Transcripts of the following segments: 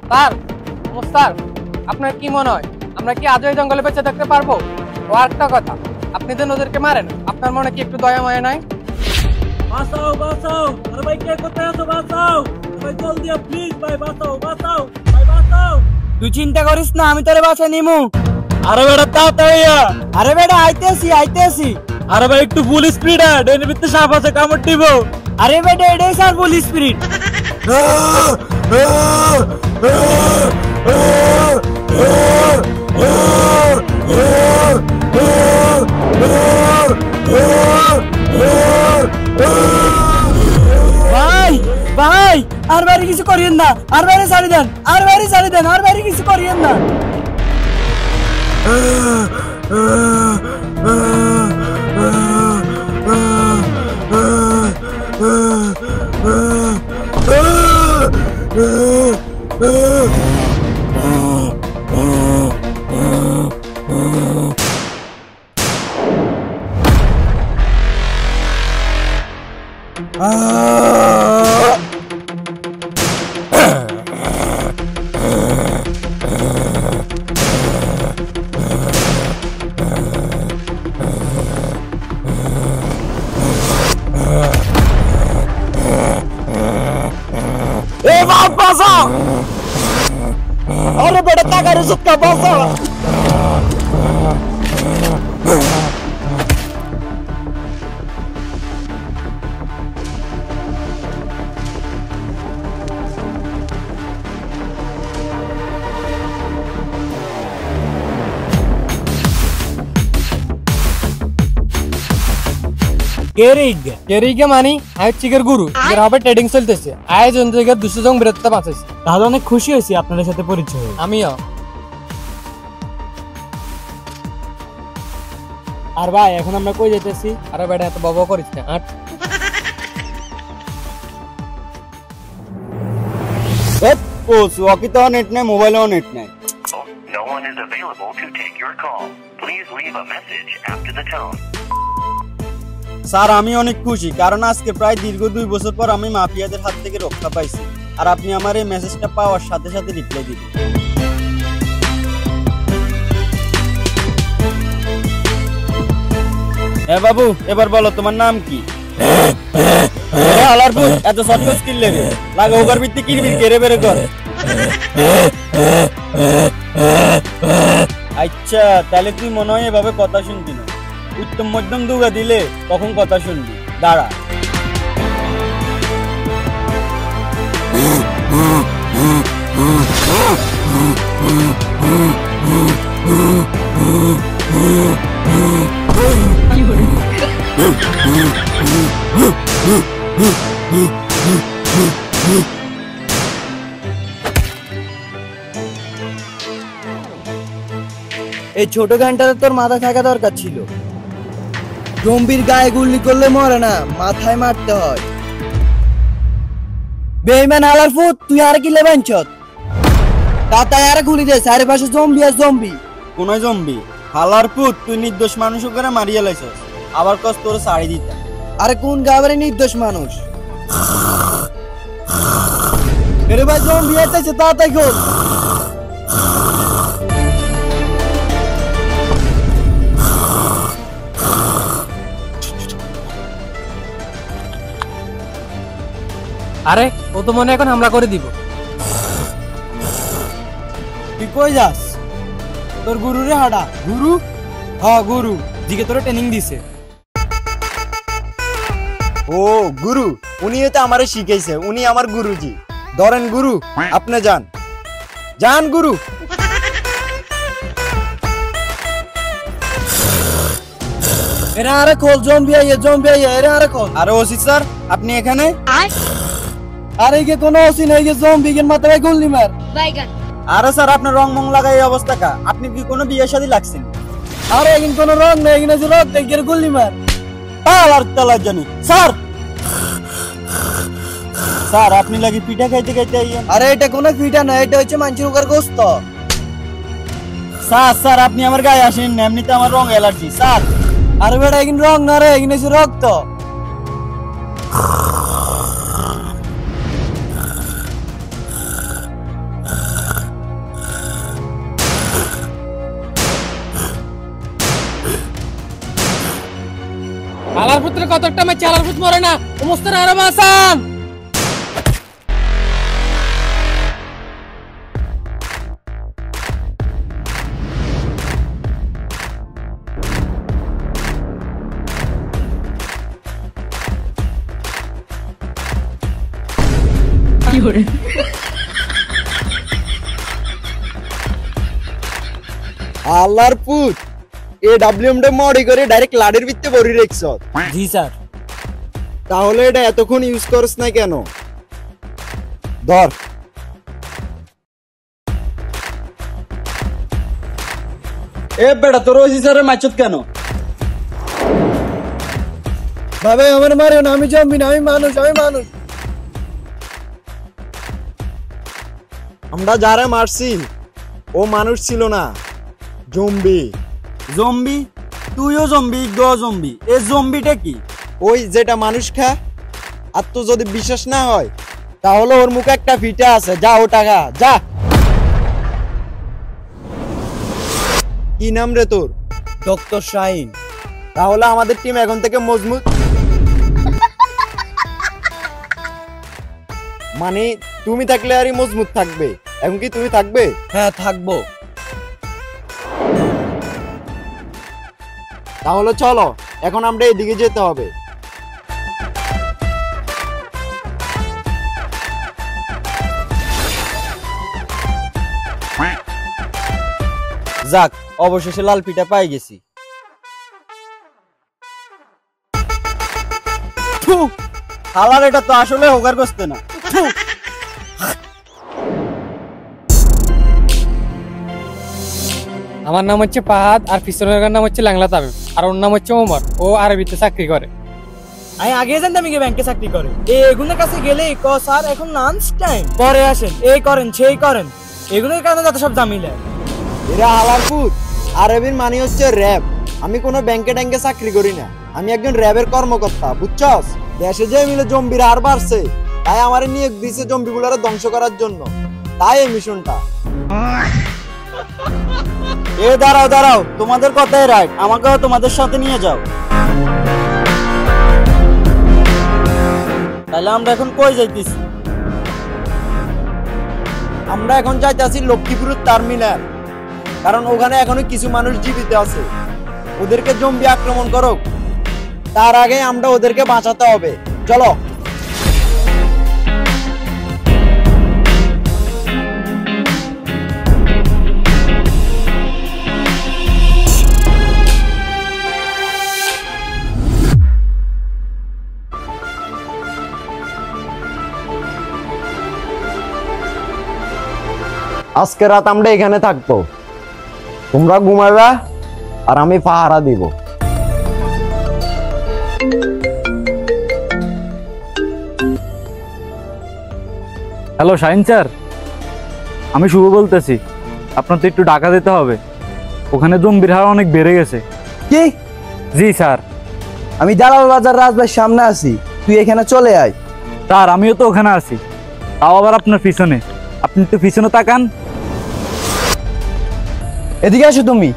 Sir, sir, আপনার কি মনে হয় আমরা কি আজও এই জঙ্গলে বেঁচে থাকতে পারবো? ও আরেকটা কথা, আপনি যে ওদেরকে মারেন, আপনার মনে কি একটু দয়া মায়া নাই? বাঁচাও বাঁচাও, আরে ভাই কে কোথায় আছো? বাঁচাও ভাই, জলদি প্লিজ ভাই, বাঁচাও বাঁচাও ভাই, বাঁচাও। তুই চিন্তা করিস না, আমি তোরে বাঁচা নিমু। আরে বেটা তাড়াতাড়ি আ। আরে বেটা আইতেছি। আরে ভাই একটু ফুল স্পিড আ, ডেনের ভিতরে সাপ আছে, কামড় দিব। আরে বেটা এটাই স্যার ফুল স্পিরিট। ভাই ভাই, আর বাইরে কিছু করিয়েন না, আর বাইরে ছাড়ি দেন, আর বাইরে কিছু করিয়েন না। अरे बेटा क्या करे सुक्का बासा কেরিগে মানি চিকের গুরু হবে ট্রেডিং চলতেছে আজ জায়গায় 200 জন বেরোতে পারছে। তাহলে অনেক খুশি হয়েছি আপনাদের সাথে পরিচয় হয়ে। আমিও। আর ভাই এখন আমরা কই যাইতেছি? আরে বেটা এত বাবা করিস না, হাট। ওয়াকি তো নেট নাই, মোবাইলেও নেট নাই। No one is available to take your call. Please leave a message after the tone. Sir আমি অনেক খুশি, কারণ আজকে প্রায় দীর্ঘ 2 বছর পর আমি মাফিয়াদের হাত থেকে রক্ষা পাইছি, আর আপনি আমার এই মেসেজটা পাওয়ার সাথে সাথে রিপ্লাই দিবেন। হ্যাঁ বাবু, এবার বলো তোমার নাম কি? আলারপুর এত শর্ট স্কিল লেগে লাগে ওভার ভিত্তি কিরবির কেড়ে বেড়ে কর। আচ্ছা তাহলে তুই মনে হয় এভাবে কথা শুনবি না, উত্তম মধ্যম দুগা দিলে তখন কথা শুনবি। দাঁড়া। এই ছোট গানটাতে তোর মাথা থাকা দরকার ছিল। জম্বির গায়ে গুলি করলে মরে না, মাথায় মারতে হয়। বেইমান হালার ফুট, তুই আর কি লেবেন চত? তাতায় আর গুলি দে, চারিপাশে জম্বি আর জম্বি। কোন জম্বি? হালার ফুট, তুই নির্দোষ মানুষ করে মারিয়ে লাইছস, আবার কস তোর শাড়ি দিতে। আরে কোন গাবারে নির্দোষ মানুষ? মেরে ভাই জম্বি আইতেছে, তাতাই গোল। আরে ও তো মনে এখন হামলা করে দিব। তুই কই যাস? তোর গুরু রে হাডা। গুরু? হ্যাঁ গুরু, দিকে তোরে ট্রেনিং দিছে। ও গুরু, উনি তো আমারে শিখাইছে, উনি আমার গুরুজি। ধরেন গুরু, আপনি যান যান গুরু। এরা আরে খোল, জম্বি আইয়া এরা আরে খোল। আরে ওসি স্যার আপনি এখানে? আরে কে কোন ওসি নাই, যে জম্বি এর মাথায় গুলি মার। আরে স্যার আপনার রং মং লাগাই এই অবস্থা কা? আপনি কি কোনো বিয়ে শাদী লাগছেন? আরে এখন কোন রং নাই, এখানে যে রং দেখে গুলি মার। আর তালা জানি স্যার। স্যার আপনি লাগি পিঠা খাইতে খাইতে আইয়েন। আরে এটা কোনো পিঠা না, এটা হচ্ছে মাংসের উপর গোশত। স্যার স্যার আপনি আমার গায়ে আসেন না, এমনিতে আমার রং অ্যালার্জি স্যার। আরে বেটা এখানে রং না রে, এখানে হচ্ছে রক্ত। আলার পুত্র কতটা মে চালার পুত মরে না ও মুস্তার আরো মাসান কি করে আল্লাহর পুত AWM মডি করে ডাইরেক্ট লাডের ভিতরে ভরি রাখছ। জি স্যার। তাহলে এটা এতক্ষণ ইউজ করছ না কেন? ধর। বেটা তোর ওসি স্যারের মাইচত কেন? বাবা আমার মারো না, আমি জম্বি না, আমি মানুষ। আমরা যারা মারছি ও মানুষ ছিল না, জম্বি। জম্বি? তুইও জম্বি, গো জম্বি। এই জম্বিটা কি? ওই যেটা মানুষ খা। আর তো যদি বিশ্বাস না হয় তাহলে ওর মুখে একটা ফিটা আছে, যা ও টাকা যা। কি নাম রে তোর? ডক্টর শাহিন। তাহলে আমাদের টিম এখন থেকে মজবুত। মানে তুমি থাকলে আরই মজবুত থাকবে। এখন কি তুমি থাকবে? হ্যাঁ থাকবো। তাহলে চলো এখন আমরা এদিকে যেতে হবে। যাক, অবশেষে লাল পিঠা পাই গেছি। হালার এটা তো আসলে হোগার করতে না। আমার নাম হচ্ছে পাহাদ আর পিছনের নাম হচ্ছে ল্যাংলা তামিম আর ওর নাম হচ্ছে ওমর। ও আরবিতে চাকরি করে। আমি আগে জানতাম কি ব্যাংকে চাকরি করে। এগুলোর কাছে গেলে ক স্যার এখন লাঞ্চ টাইম, পরে আসেন, এই করেন সেই করেন, এগুলোর কারণে যত সব জামিলা। এরা হালার পুত। আরবির মানে হচ্ছে র্যাব। আমি কোনো ব্যাংকে ট্যাঙ্কে চাকরি করি না, আমি একজন র্যাবের কর্মকর্তা, বুঝছস? দেশে যে মিলে জম্বির হার বাড়ছে, তাই আমার নিয়োগ দিয়েছে জম্বিগুলোরে ধ্বংস করার জন্য। তাই এই মিশনটা। দাঁড়াও, তোমাদের কথাই রাইট, আমাকেও তোমাদের সাথে নিয়ে যাও। তাহলে আমরা এখন কই যাইতেছি? আমরা এখন যাইতেছি লক্ষ্মীপুর টার্মিনাল, কারণ ওখানে এখনো কিছু মানুষ জীবিত আছে। ওদেরকে জম্বি আক্রমণ করুক, তার আগে আমরা ওদেরকে বাঁচাতে হবে। চলো। আজকে রাত আমরা এখানে থাকবো, তোমরা ঘুমাবা আর আমি পাহারা দিব। হ্যালো শাহিন স্যার, আমি শুভ বলতেছি। আপনার তো একটু টাকা দিতে হবে, ওখানে জম্বির হার অনেক বেড়ে গেছে। কি? জি স্যার। আমি জালাল বাজার রাজবাড়ির সামনে আছি, তুই এখানে চলে আয়। স্যার আমিও তো ওখানে আছি, তাও আবার আপনার পিছনে। আপনি তো পিছনে তাকান। এদিকে আসো তুমি।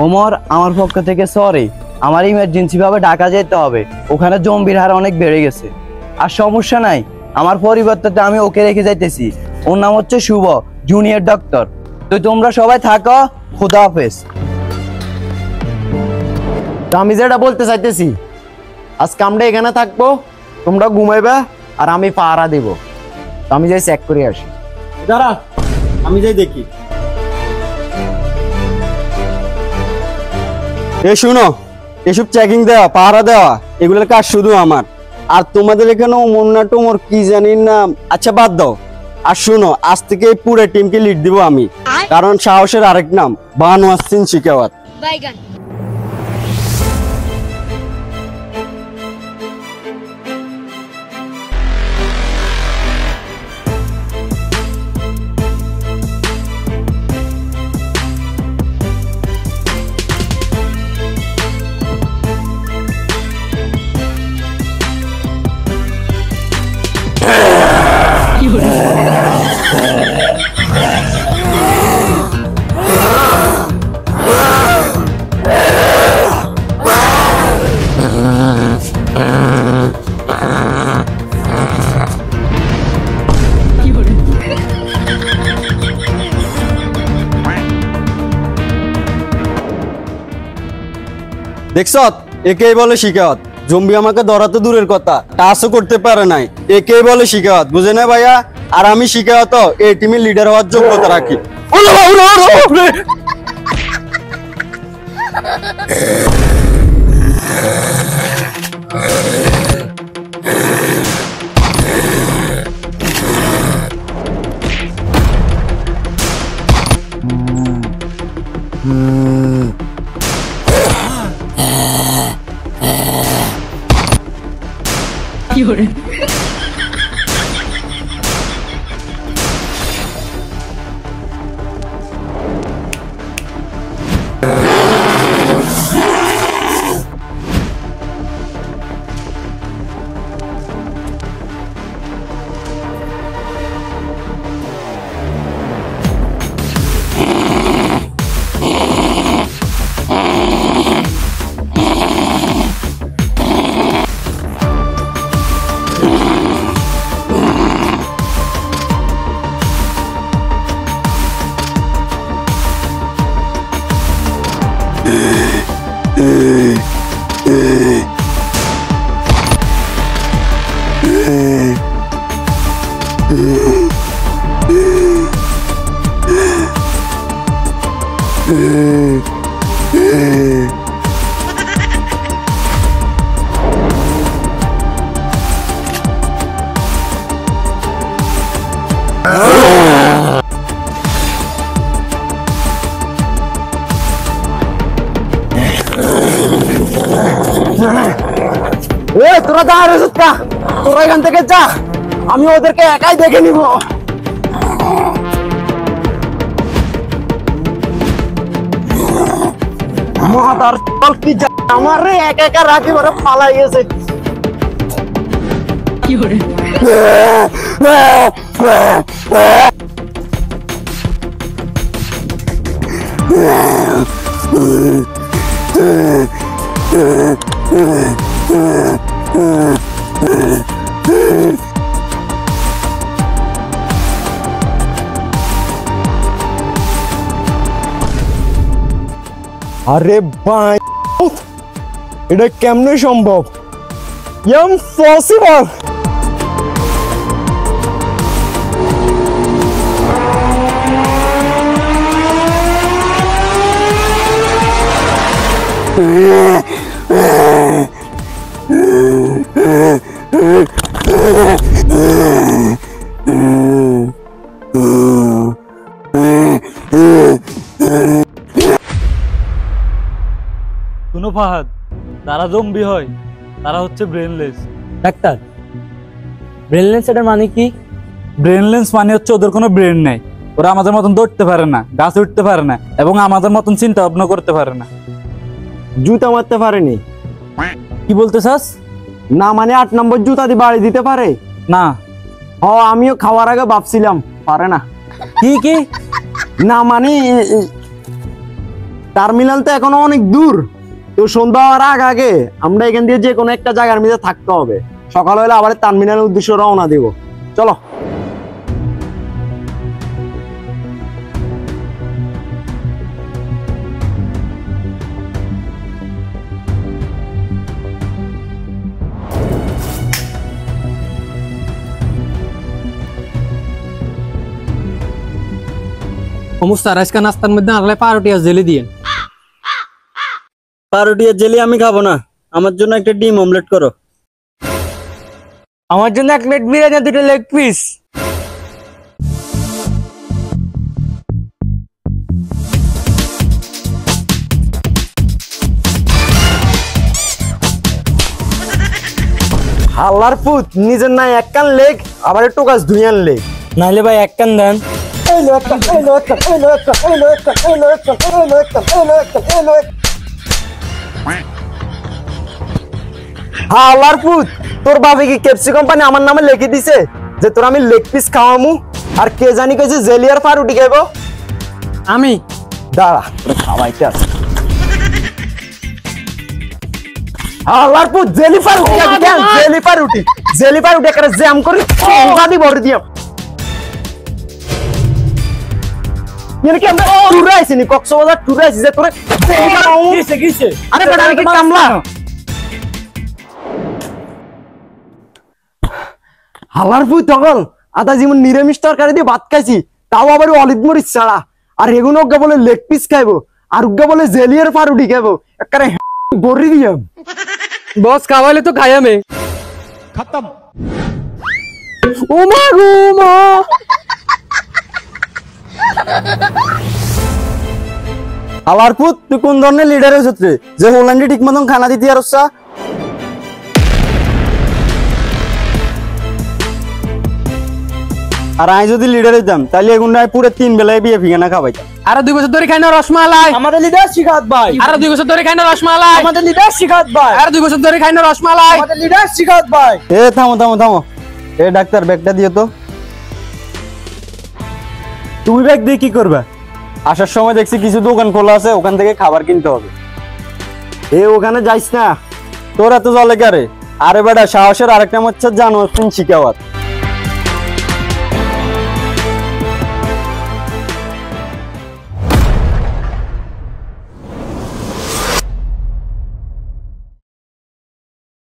ওমর, আমার পক্ষ থেকে সরি, আমার ইমার্জেন্সি ভাবে ঢাকা যেতে হবে, ওখানে জম্বির হার অনেক বেড়ে গেছে। আর সমস্যা নাই, আমার পরিবর্তে আমি ওকে রেখে যাইতেছি। ওর নাম হচ্ছে শুভ, জুনিয়র ডক্টর। তো তোমরা সবাই থাকো, খোদা হাফেজ। আমি যেটা বলতে চাইতেছি, আজকে আমরা এখানে থাকবো, তোমরা ঘুমাইবা আর আমি পাহারা দিব। আমি যাই চেক করে আসি। দাঁড়া, আমি যাই দেখি। শুনো, এসব চেকিং দেওয়া, পাহারা দেওয়া, এগুলোর কাজ শুধু আমার। আর তোমাদের এখানে ওমর না টোমর কি জানি নাম, আচ্ছা বাদ দাও। আর শুনো, আজ থেকে পুরো টিমকে লিড দিব আমি, কারণ সাহসের আরেক নাম বানু আসছিন শিকাওয়াত। কি দেখছ একেই বলে শিকায়ত। জম্বি আমাকে ধরাতে দূরের কথা, টাচও করতে পারে নাই, একেই বলে শিকায়ত, বুঝে না ভাইয়া? আর আমি শিকায়ত এই টিমের লিডার হওয়ার যোগ্যতা রাখি। তোরা যা রে সুৎকা, তোরা এখান থেকে যা, আমি ওদেরকে একাই দেখে নিব। মাতার কি আমার রে একা একা রাখি ওরা পালাই গেছে। কি করে আরে ভাই এটা কেমনে সম্ভব? ইম্পসিবল। শুনো ফাহাদ, তারা জম্বি হয়, তারা হচ্ছে ব্রেনলেস। ডাক্তার, ব্রেনলেস এটার মানে কি? ব্রেনলেস মানে হচ্ছে ওদের কোনো ব্রেন নেই, ওরা আমাদের মতন দৌড়তে পারে না, গাছে উঠতে পারে না, এবং আমাদের মতন চিন্তা ভাবনা করতে পারে না। জুতা মারতে পারেনি? কি বলতে চাস? না মানে 8 নম্বর জুতা দিয়ে বাড়ি দিতে পারে না। আমিও খাওয়ার আগে ভাবছিলাম পারে না। কি কি না মানে টার্মিনাল তো এখনো অনেক দূর, তো সন্ধ্যা হওয়ার আগে আমরা এখান দিয়ে যে কোনো একটা জায়গার মধ্যে থাকতে হবে। সকাল হলে আবার টার্মিনালের উদ্দেশ্যে রওনা দিব। চলো। স্যার আজকে নাস্তার মধ্যে আনলে পাউরুটি আর জেলি দিয়ে। পাউরুটি আর জেলি আমি খাবো না, আমার জন্য একটা ডিম অমলেট করো। আমার জন্য 1 প্লেট বিরিয়ানি আর 2টা লেগ পিস। হাল্লার পুত, নিজের নাই এক কান লেগ, আবার একটু গাছ ধুইয়ান লেগ। নাইলে ভাই 1 কান দেন। হাল্লার পুত, তোর বাবা কি কেপসি কোম্পানি আমার নামে লিখে দিছে যে তোর আমি লেগ পিস খাওয়ামু, আর কে জানি কইছে জেলি আর পাউরুটি খাইবো? আমি দাঁড়া, তোর খাওয়াইতে আছে। হাল্লার পুত, জেলি পাউরুটি খাবি কেন? জেলি পাউরুটি, জেলি পাউরুটি একটা জ্যাম করে বাদি ভরে দিও। কি আমরা টুরে আইছি নি কক্সবাজার টুরে আইছি যে তোরে কিসে আরে বেটা আমি কি কামলা হালার ফুই তগল আদা যেমন নিরামিষ তরকারি দিয়ে ভাত খাইছি তাও আবার অলিভ মরিচ ছাড়া আর এগুলো ওকে বলে লেগ পিস খাইবো আর ওকে বলে জেলিয়ার পাউরুটি খাইবো একবারে বড়ি দিয়াম বস খাওয়াইলে তো খাই আমি। ওমা গো মা হালার পুত তুই কোন ধরনের লিডার হয়েছিস রে যে হোল্যান্ডে ঠিক মতন খানা দিতে আর আর আমি যদি লিডার হইতাম তাহলে এগুন পুরো 3 বেলায় বিয়ে ফিগানা খাওয়াইতাম। আরো 2 বছর ধরে খাই না রসমালাই। আমাদের লিডার শিখাত ভাই, আরো 2 বছর ধরে খাই না রসমালাই। আমাদের লিডার শিখাত ভাই, আরো 2 বছর ধরে খাই না রসমালাই। আমাদের লিডার শিখাত ভাই। এ থামো থামো থামো, এ ডাক্তার ব্যাগটা দিও তো। তুমি ব্যাগ দিয়ে কি করবে? আসার সময় দেখছি কিছু দোকান খোলা আছে, ওখান থেকে খাবার কিনতে হবে। এ ওখানে যাইস না, তোর এত জলে কারে? আরে বেটা সাহসের আরেকটা হচ্ছে জানো শিখাওয়াত।